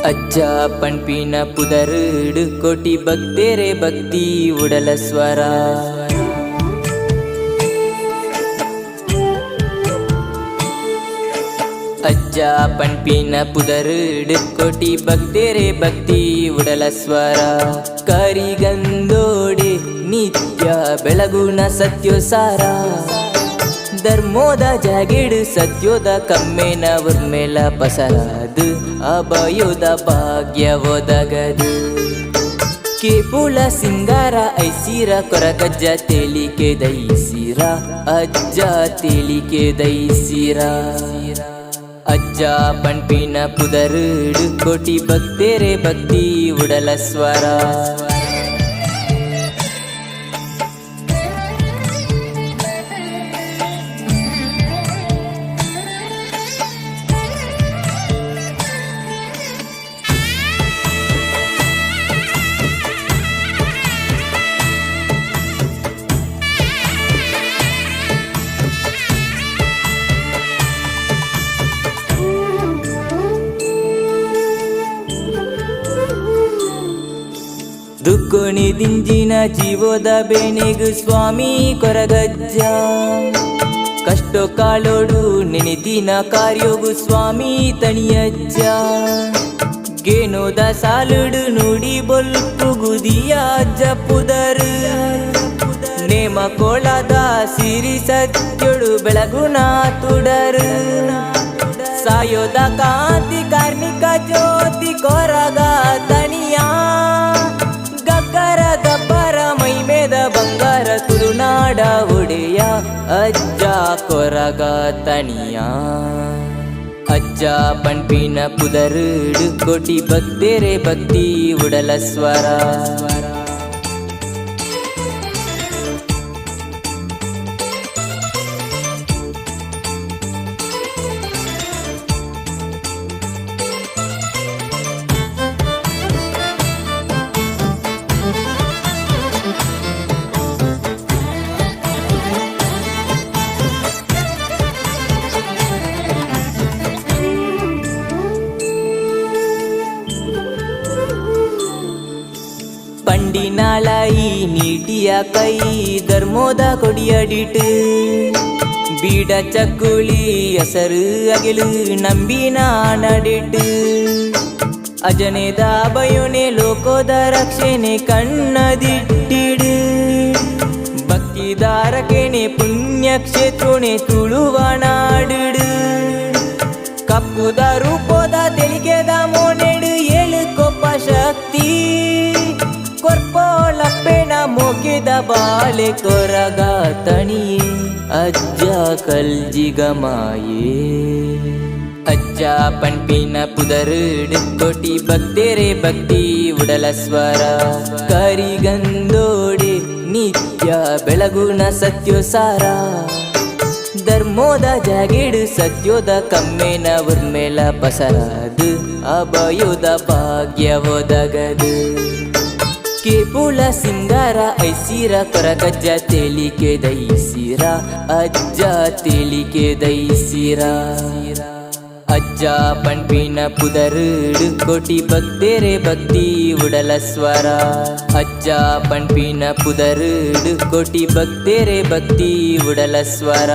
ಅಜ್ಜ ಪಣ್ಪಿನ ಪುದರುಡು ಕೋಟಿ ಭಕ್ತೇರೆ ಭಕ್ತಿ ಉಡಲ ಸ್ವರ. ಅಜ್ಜ ಪಣ್ಪಿನ ಪುದರುಡು ಕೋಟಿ ಭಕ್ತೇರೆ ಭಕ್ತಿ ಉಡಲ ಸ್ವರ. ಕರಿಗಂದೋಡೆ ನಿತ್ಯ ಬೆಳಗುನ ಸತ್ಯೋಸಾರ. ಧರ್ಮೋದ ಜಾಗಿಡು ಸತ್ಯೋದ ಕಮ್ಮೇನ ಉರ್ಮೇಲ ಪಸರಾದು ಅಭಯೋದ ಭಾಗ್ಯ ಒದಗದು. ಕೇಪುಲ ಸಿಂಗಾರ ಐಸಿರ ಕೊರಗಜ್ಜ ತೇಲಿಕೆ ದಯಿಸಿರ ಅಜ್ಜ ತೇಲಿಕೆ ದಯಿಸಿರ. ಅಜ್ಜ ಪಣ್ಪಿನ ಪುದರುಡು ಕೋಟಿ ಭಕ್ತೇರೆ ಭಕ್ತಿ ಉಡಲ ಸ್ವರ. ದುಕ್ಕೋಣಿ ದಿಂಜಿನ ಜೀವೋದ ಬೇಣೆಗು ಸ್ವಾಮಿ ಕೊರಗಜ್ಜ. ಕಷ್ಟೋ ಕಾಳೋಡು ನೆನೆದಿನ ಕಾರ್ಯೋಗು ಸ್ವಾಮಿ ತಣಿಯಜ್ಜ. ಗೇಣೋದ ಸಾಲುಡು ನುಡಿ ಬೊಲ್ಪು ಗುದಿಯ ಅಜ್ಜ ಪುದರು. ನೇಮ ಕೋಳದ ಸಿರಿ ಸತ್ಯೊಡು ಬೆಳಗುನ ತುಡರು. ಸಾಯೋದ ಕಾಂತಿ ಕಾರ್ಮಿಕ ಜ್ಯೋತಿ ಕೊರಗ ತಣಿಯ. ಗಬ್ಬರ ಗಬ್ಬರ ಮೈಮೇದ ಬಂಗಾರ ತುಳುನಾಡ ಒಡೆಯ ಅಜ್ಜ ಕೊರಗ ತಣಿಯ. ಅಜ್ಜ ಪಣ್ಪಿನ ಪುದರುಡು ಕೋಟಿ ಭಕ್ತೇರೆ ಭಕ್ತಿ ಉಡಲ ಸ್ವರ. ಪಂಡಿನಾಳಾಯಿ ನೀಟಿಯ ಕೈ ಧರ್ಮೋದ ಕೊಡಿಯಡಿಟ್ಟು. ಬೀಡ ಚಕ್ಕುಳಿ ಹೆಸರು ಅಗೆಲು ನಂಬಿನ ನಡಿಟ್ಟು. ಅಜನೇದ ಭಯೋನೆ ಲೋಕೋದ ರಕ್ಷಣೆ ಕಣ್ಣದಿಟ್ಟಿಡು. ಭಕ್ತಿದಾರಕೆಣೆ ಪುಣ್ಯಕ್ಷೇತ್ರೋಣೆ ತುಳುವ ನಾಡುಡು. ಕಪ್ಪುದ ರೂಪೋದ ತೆಲಿಗೆದ ಮೋನೆಡು ಏಳುಕೊಪ್ಪ ಶಕ್ತಿ. ಕೊರ್ಪೋಳಪ್ಪೆನ ಮೋಕೆದ ಬಾಳೆ ಕೊರಗ ತಣಿಯೇ ಅಜ್ಜ ಕಲ್ಜಿಗ ಮಾಯೇ. ಅಜ್ಜ ಪಣ್ಪಿನ ಪುದರುಡು ಕೋಟಿ ಭಕ್ತೇರೆ ಭಕ್ತಿ ಉಡಲ ಸ್ವರ. ಕರಿಗಂದೋಡೆ ನಿತ್ಯ ಬೆಳಗುನ ಸತ್ಯೋಸಾರ. ಧರ್ಮೋದ ಜಾಗಿಡು ಸತ್ಯೋದ ಕಮ್ಮೇನ ಉರ್ಮೇಲ ಪಸರಾದು ಅಭಯೋದ ಭಾಗ್ಯ ಒದಗದು. ಕೇಪುಲ ಸಿಂಗಾರ ಐಸಿರ ಕೊರಗಜ್ಜ ತೇಲಿಕೆ ದಯಿಸಿರ ಅಜ್ಜ ತೇಲಿಕೆ ದಯಿಸಿರ. ಅಜ್ಜ ಪಣ್ಪಿನ ಪುದರುಡು ಕೋಟಿ ಭಕ್ತೇರೆ ಭಕ್ತಿ ಉಡಲ ಸ್ವರ. ಅಜ್ಜ ಪಣ್ಪಿನ ಪುದರುಡು ಕೋಟಿ ಭಕ್ತೇರೆ ಭಕ್ತಿ ಉಡಲ ಸ್ವರ.